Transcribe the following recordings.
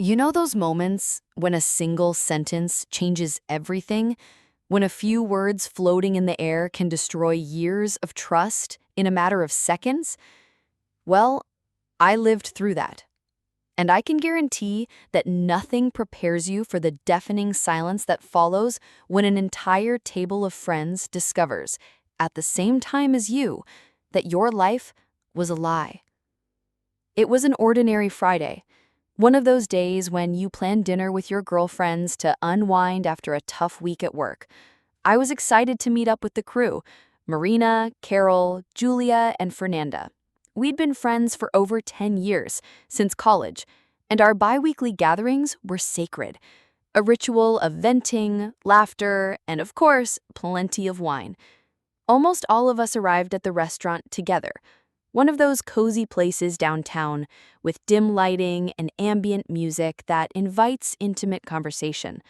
You know those moments when a single sentence changes everything? When a few words floating in the air can destroy years of trust in a matter of seconds? Well, I lived through that. And I can guarantee that nothing prepares you for the deafening silence that follows when an entire table of friends discovers, at the same time as you, that your life was a lie. It was an ordinary Friday. One of those days when you plan dinner with your girlfriends to unwind after a tough week at work. I was excited to meet up with the crew, Marina, Carol, Julia, and Fernanda. We'd been friends for over 10 years, since college, and our biweekly gatherings were sacred. A ritual of venting, laughter, and of course, plenty of wine. Almost all of us arrived at the restaurant together, one of those cozy places downtown with dim lighting and ambient music that invites intimate conversation.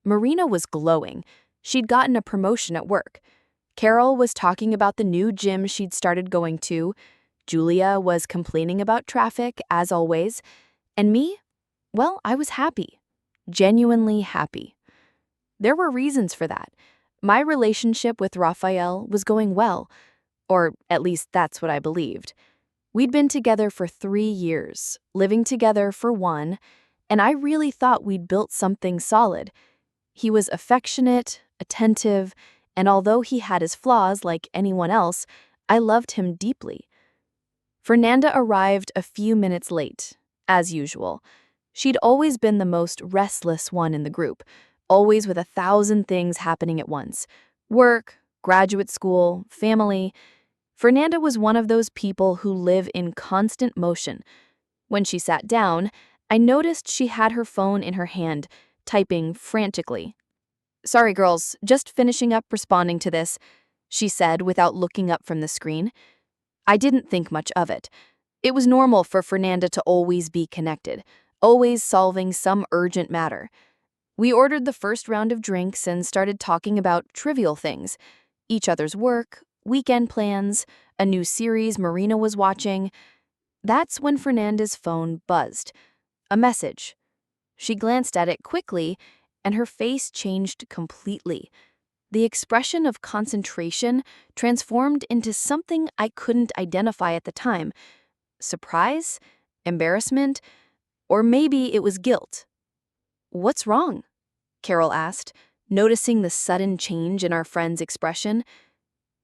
Marina was glowing. She'd gotten a promotion at work. Carol was talking about the new gym she'd started going to. Julia was complaining about traffic, as always. And me? Well, I was happy. Genuinely happy. There were reasons for that. My relationship with Raphael was going well, or at least that's what I believed. We'd been together for 3 years, living together for one, and I really thought we'd built something solid. He was affectionate, attentive, and although he had his flaws like anyone else, I loved him deeply. Fernanda arrived a few minutes late, as usual. She'd always been the most restless one in the group, always with 1,000 things happening at once. Work, graduate school, family. Fernanda was one of those people who live in constant motion. When she sat down, I noticed she had her phone in her hand, typing frantically. "Sorry, girls, just finishing up responding to this," she said without looking up from the screen. I didn't think much of it. It was normal for Fernanda to always be connected, always solving some urgent matter. We ordered the first round of drinks and started talking about trivial things, each other's work, weekend plans, a new series Marina was watching. That's when Fernanda's phone buzzed. A message. She glanced at it quickly, and her face changed completely. The expression of concentration transformed into something I couldn't identify at the time. Surprise? Embarrassment? Or maybe it was guilt. "What's wrong?" Carol asked, noticing the sudden change in our friend's expression.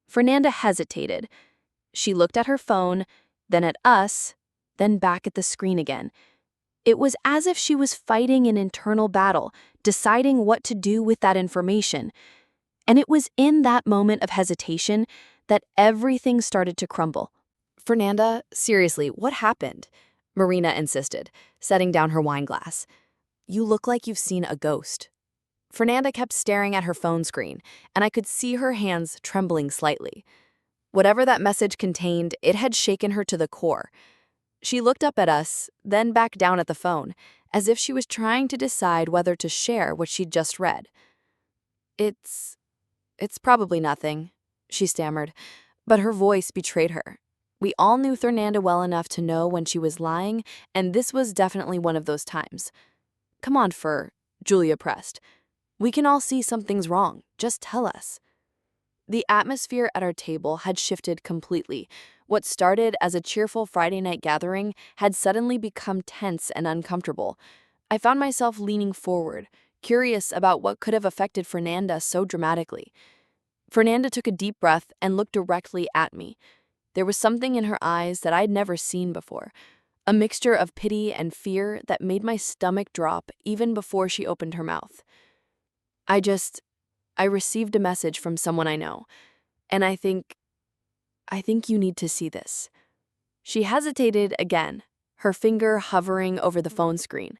Fernanda hesitated. She looked at her phone, then at us, then back at the screen again. It was as if she was fighting an internal battle, deciding what to do with that information. And it was in that moment of hesitation that everything started to crumble. "Fernanda, seriously, what happened?" Marina insisted, setting down her wine glass. "You look like you've seen a ghost." Fernanda kept staring at her phone screen, and I could see her hands trembling slightly. Whatever that message contained, it had shaken her to the core. She looked up at us, then back down at the phone, as if she was trying to decide whether to share what she'd just read. It's probably nothing," she stammered, but her voice betrayed her. We all knew Fernanda well enough to know when she was lying, and this was definitely one of those times. "Come on, Julia pressed. "We can all see something's wrong. Just tell us." The atmosphere at our table had shifted completely. What started as a cheerful Friday night gathering had suddenly become tense and uncomfortable. I found myself leaning forward, curious about what could have affected Fernanda so dramatically. Fernanda took a deep breath and looked directly at me. There was something in her eyes that I'd never seen before, a mixture of pity and fear that made my stomach drop even before she opened her mouth. I received a message from someone I know, and I think you need to see this." She hesitated again, her finger hovering over the phone screen.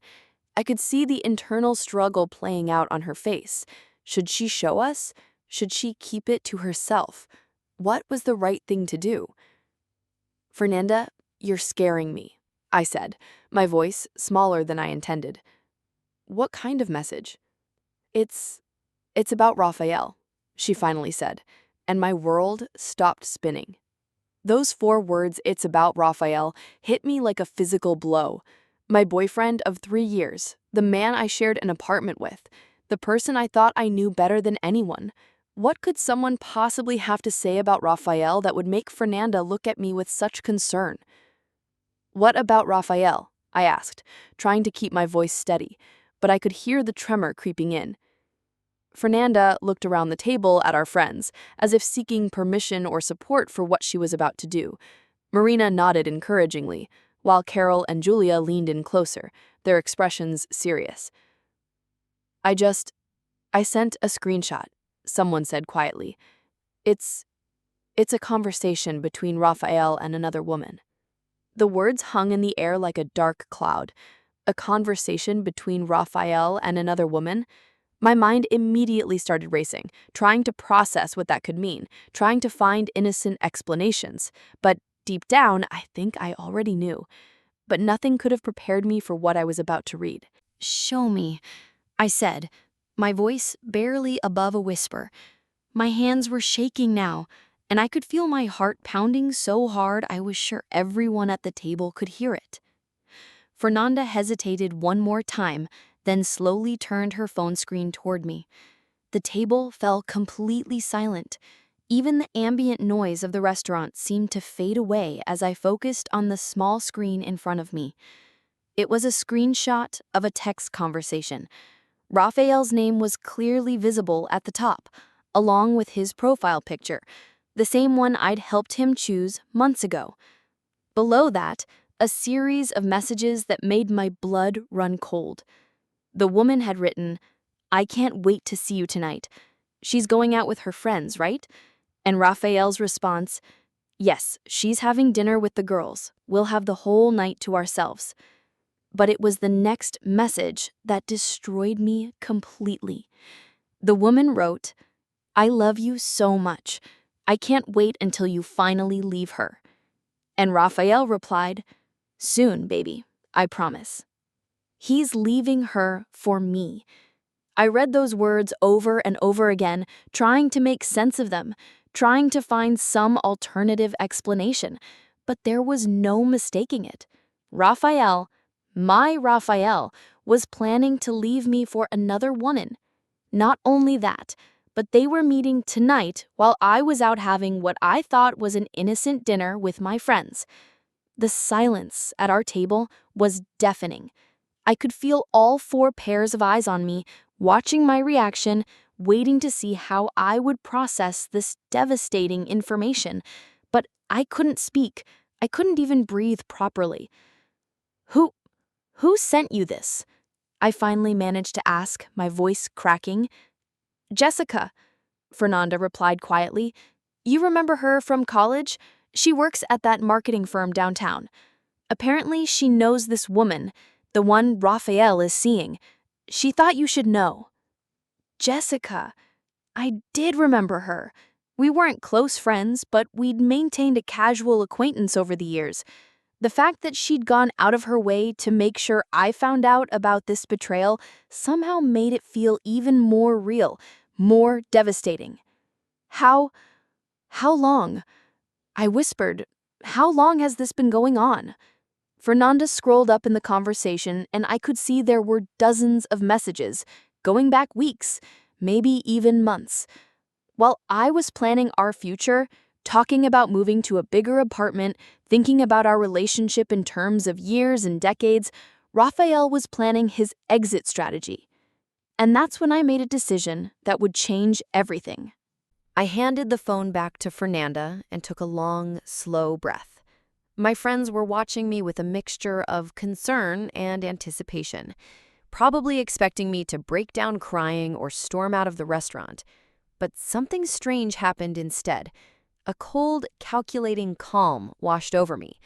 I could see the internal struggle playing out on her face. Should she show us? Should she keep it to herself? What was the right thing to do? "Fernanda, you're scaring me," I said, my voice smaller than I intended. "What kind of message?" It's about Raphael," she finally said, and my world stopped spinning. Those 4 words, "it's about Raphael," hit me like a physical blow. My boyfriend of 3 years, the man I shared an apartment with, the person I thought I knew better than anyone. What could someone possibly have to say about Raphael that would make Fernanda look at me with such concern? What about Raphael? I asked, trying to keep my voice steady, but I could hear the tremor creeping in. Fernanda looked around the table at our friends, as if seeking permission or support for what she was about to do. Marina nodded encouragingly, while Carol and Julia leaned in closer, their expressions serious. I sent a screenshot, someone said quietly. It's a conversation between Raphael and another woman. The words hung in the air like a dark cloud. A conversation between Raphael and another woman? My mind immediately started racing, trying to process what that could mean, trying to find innocent explanations. But deep down, I think I already knew. But nothing could have prepared me for what I was about to read. "Show me," I said, my voice barely above a whisper. My hands were shaking now, and I could feel my heart pounding so hard I was sure everyone at the table could hear it. Fernanda hesitated one more time, then slowly turned her phone screen toward me. The table fell completely silent. Even the ambient noise of the restaurant seemed to fade away as I focused on the small screen in front of me. It was a screenshot of a text conversation. Raphael's name was clearly visible at the top, along with his profile picture, the same one I'd helped him choose months ago. Below that, a series of messages that made my blood run cold. The woman had written, "I can't wait to see you tonight." She's going out with her friends, right? And Raphael's response, "Yes, she's having dinner with the girls. We'll have the whole night to ourselves." But it was the next message that destroyed me completely. The woman wrote, "I love you so much. I can't wait until you finally leave her." And Raphael replied, "Soon, baby, I promise." He's leaving her for me. I read those words over and over again, trying to make sense of them, trying to find some alternative explanation, but there was no mistaking it. Raphael, my Raphael, was planning to leave me for another woman. Not only that, but they were meeting tonight while I was out having what I thought was an innocent dinner with my friends. The silence at our table was deafening. I could feel all 4 pairs of eyes on me, watching my reaction, waiting to see how I would process this devastating information. But I couldn't speak. I couldn't even breathe properly. Who sent you this?" I finally managed to ask, my voice cracking. "Jessica," Fernanda replied quietly. "You remember her from college? She works at that marketing firm downtown. Apparently, she knows this woman, the one Raphael is seeing. She thought you should know." Jessica. I did remember her. We weren't close friends, but we'd maintained a casual acquaintance over the years. The fact that she'd gone out of her way to make sure I found out about this betrayal somehow made it feel even more real, more devastating. How long? I whispered, "How long has this been going on?" Fernanda scrolled up in the conversation, and I could see there were dozens of messages, going back weeks, maybe even months. While I was planning our future, talking about moving to a bigger apartment, thinking about our relationship in terms of years and decades, Raphael was planning his exit strategy. And that's when I made a decision that would change everything. I handed the phone back to Fernanda and took a long, slow breath. My friends were watching me with a mixture of concern and anticipation, probably expecting me to break down crying or storm out of the restaurant. But something strange happened instead. A cold, calculating calm washed over me.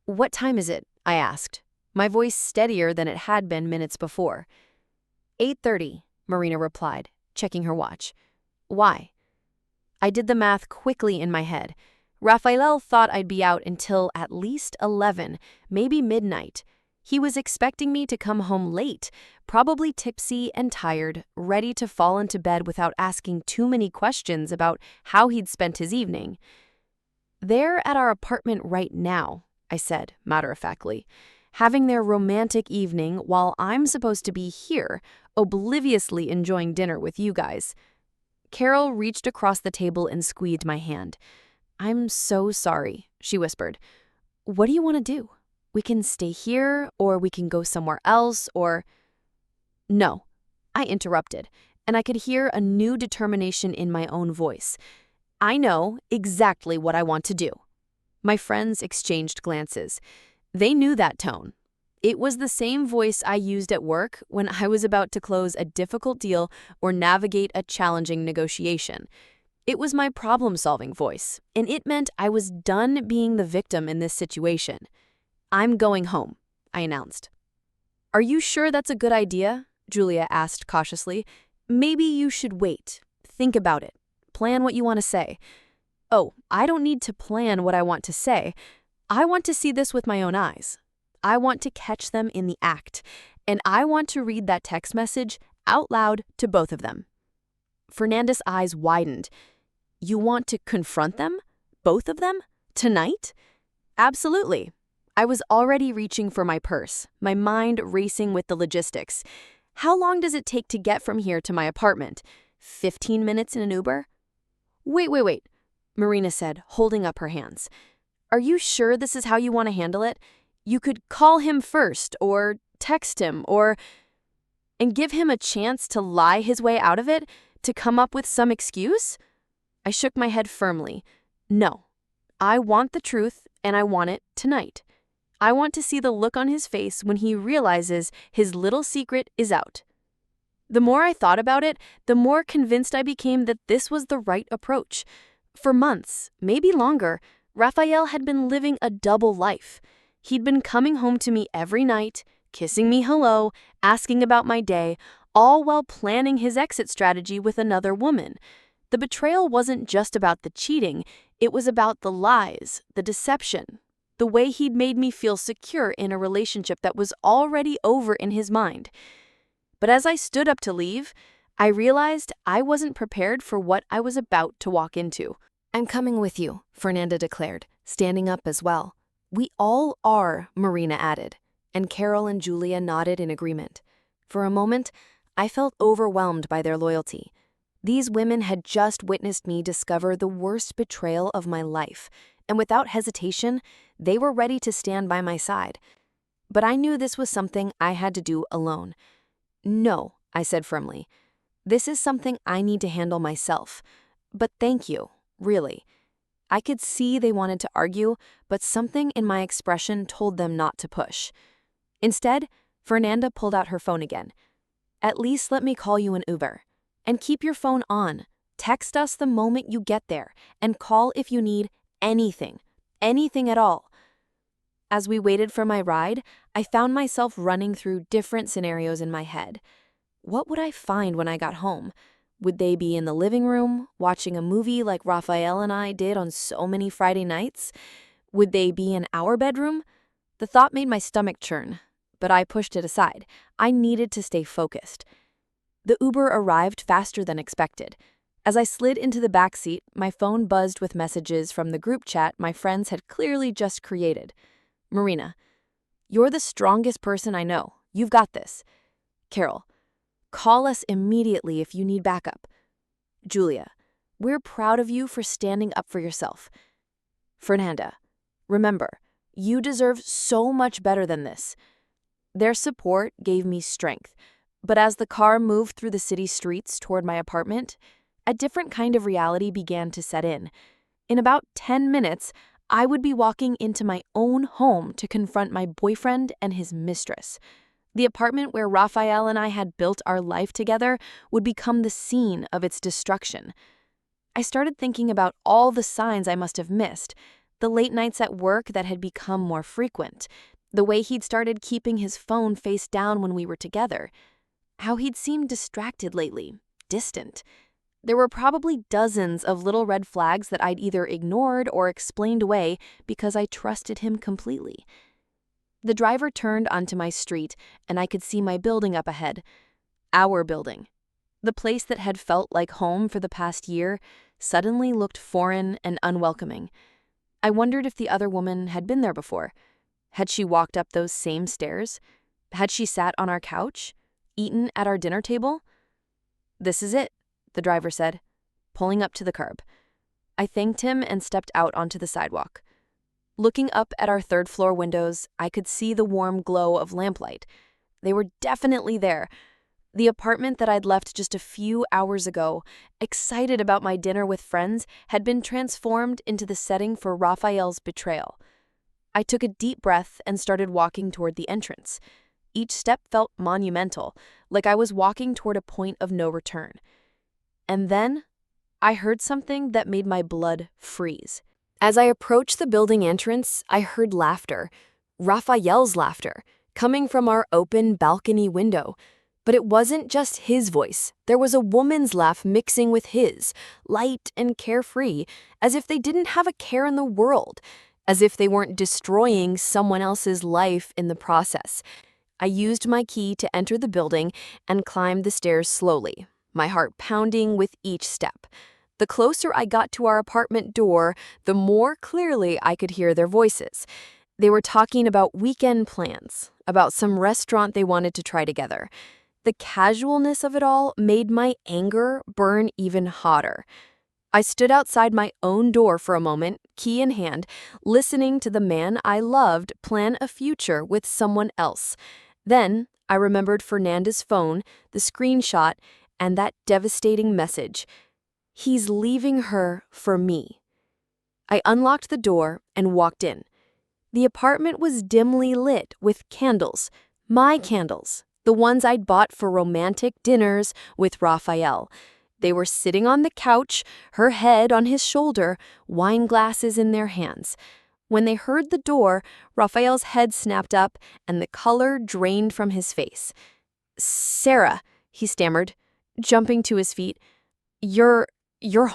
"What time is it?" I asked, my voice steadier than it had been minutes before. 8:30, Marina replied, checking her watch. "Why?" I did the math quickly in my head. Raphael thought I'd be out until at least 11, maybe midnight. He was expecting me to come home late, probably tipsy and tired, ready to fall into bed without asking too many questions about how he'd spent his evening. "They're at our apartment right now," I said, matter-of-factly. having their romantic evening while I'm supposed to be here, obliviously enjoying dinner with you guys. Carol reached across the table and squeezed my hand. "I'm so sorry," she whispered. "What do you want to do? We can stay here, or we can go somewhere else, or—" "No," I interrupted, and I could hear a new determination in my own voice. "I know exactly what I want to do." My friends exchanged glances. They knew that tone. It was the same voice I used at work when I was about to close a difficult deal or navigate a challenging negotiation. It was my problem-solving voice, and it meant I was done being the victim in this situation. "I'm going home," I announced. "Are you sure that's a good idea?" Julia asked cautiously. "Maybe you should wait. Think about it. Plan what you want to say." "Oh, I don't need to plan what I want to say. I want to see this with my own eyes. I want to catch them in the act, and I want to read that text message out loud to both of them." Fernanda's eyes widened. "You want to confront them? Both of them? Tonight?" "Absolutely." I was already reaching for my purse, my mind racing with the logistics. "How long does it take to get from here to my apartment? 15 minutes in an Uber?" Wait, Marina said, holding up her hands. "Are you sure this is how you want to handle it? You could call him first, or text him, and give him a chance to lie his way out of it, to come up with some excuse?" I shook my head firmly. "No. I want the truth, and I want it tonight. I want to see the look on his face when he realizes his little secret is out." The more I thought about it, the more convinced I became that this was the right approach. For months, maybe longer, Raphael had been living a double life. He'd been coming home to me every night, kissing me hello, asking about my day, all while planning his exit strategy with another woman. The betrayal wasn't just about the cheating, it was about the lies, the deception, the way he'd made me feel secure in a relationship that was already over in his mind. But as I stood up to leave, I realized I wasn't prepared for what I was about to walk into. "I'm coming with you," Fernanda declared, standing up as well. "We all are," Marina added, and Carol and Julia nodded in agreement. For a moment, I felt overwhelmed by their loyalty. These women had just witnessed me discover the worst betrayal of my life, and without hesitation, they were ready to stand by my side. But I knew this was something I had to do alone. "No," I said firmly. "This is something I need to handle myself. But thank you, really." I could see they wanted to argue, but something in my expression told them not to push. Instead, Fernanda pulled out her phone again. "At least let me call you an Uber. And keep your phone on. Text us the moment you get there, and call if you need anything at all." As we waited for my ride, I found myself running through different scenarios in my head. What would I find when I got home? Would they be in the living room, watching a movie like Raphael and I did on so many Friday nights? Would they be in our bedroom? The thought made my stomach churn, but I pushed it aside. I needed to stay focused. The Uber arrived faster than expected. As I slid into the back seat, my phone buzzed with messages from the group chat my friends had clearly just created. Marina, "You're the strongest person I know. You've got this." Carol, "Call us immediately if you need backup." Julia, "We're proud of you for standing up for yourself." Fernanda, "Remember, you deserve so much better than this." Their support gave me strength, but as the car moved through the city streets toward my apartment, a different kind of reality began to set in. In about 10 minutes, I would be walking into my own home to confront my boyfriend and his mistress. The apartment where Raphael and I had built our life together would become the scene of its destruction. I started thinking about all the signs I must have missed, the late nights at work that had become more frequent, the way he'd started keeping his phone face down when we were together, how he'd seemed distracted lately, distant. There were probably dozens of little red flags that I'd either ignored or explained away because I trusted him completely. The driver turned onto my street, and I could see my building up ahead. Our building. The place that had felt like home for the past year suddenly looked foreign and unwelcoming. I wondered if the other woman had been there before. Had she walked up those same stairs? Had she sat on our couch? Eaten at our dinner table? "This is it," the driver said, pulling up to the curb. I thanked him and stepped out onto the sidewalk. Looking up at our third-floor windows, I could see the warm glow of lamplight. They were definitely there. The apartment that I'd left just a few hours ago, excited about my dinner with friends, had been transformed into the setting for Raphael's betrayal. I took a deep breath and started walking toward the entrance. Each step felt monumental, like I was walking toward a point of no return. And then I heard something that made my blood freeze. As I approached the building entrance, I heard laughter, Raphael's laughter, coming from our open balcony window. But it wasn't just his voice. There was a woman's laugh mixing with his, light and carefree, as if they didn't have a care in the world, as if they weren't destroying someone else's life in the process. I used my key to enter the building and climbed the stairs slowly, my heart pounding with each step. The closer I got to our apartment door, the more clearly I could hear their voices. They were talking about weekend plans, about some restaurant they wanted to try together. The casualness of it all made my anger burn even hotter. I stood outside my own door for a moment, key in hand, listening to the man I loved plan a future with someone else. Then I remembered Fernanda's phone, the screenshot, and that devastating message. He's leaving her for me. I unlocked the door and walked in. The apartment was dimly lit with candles, my candles, the ones I'd bought for romantic dinners with Raphael. They were sitting on the couch, her head on his shoulder, wine glasses in their hands. When they heard the door, Raphael's head snapped up and the color drained from his face. "Sarah," he stammered, jumping to his feet, You're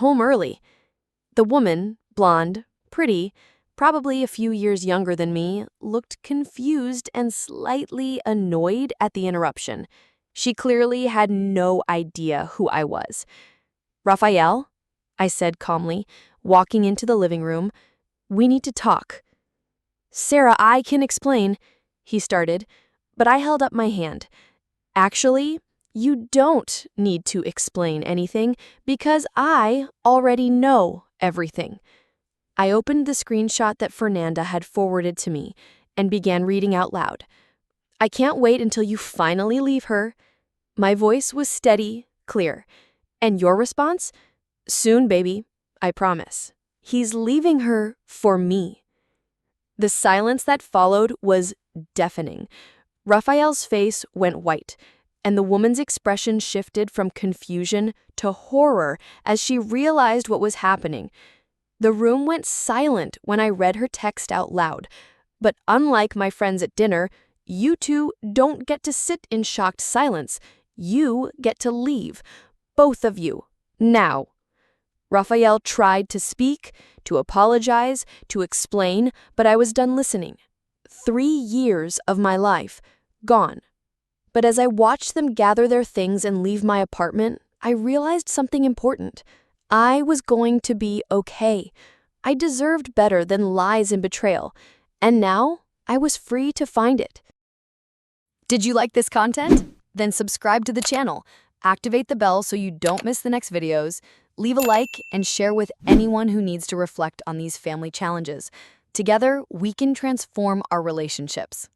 home early." The woman, blonde, pretty, probably a few years younger than me, looked confused and slightly annoyed at the interruption. She clearly had no idea who I was. "Raphael," I said calmly, walking into the living room, "we need to talk." "Sarah, I can explain," he started, but I held up my hand. "Actually, you don't need to explain anything because I already know everything." I opened the screenshot that Fernanda had forwarded to me and began reading out loud. "I can't wait until you finally leave her." My voice was steady, clear. "And your response? Soon, baby, I promise. He's leaving her for me." The silence that followed was deafening. Raphael's face went white, and the woman's expression shifted from confusion to horror as she realized what was happening. The room went silent when I read her text out loud. But unlike my friends at dinner, you two don't get to sit in shocked silence. You get to leave. Both of you. Now. Raphael tried to speak, to apologize, to explain, but I was done listening. 3 years of my life, gone. But as I watched them gather their things and leave my apartment, I realized something important. I was going to be okay. I deserved better than lies and betrayal. And now, I was free to find it. Did you like this content? Then subscribe to the channel. Activate the bell so you don't miss the next videos. Leave a like and share with anyone who needs to reflect on these family challenges. Together, we can transform our relationships.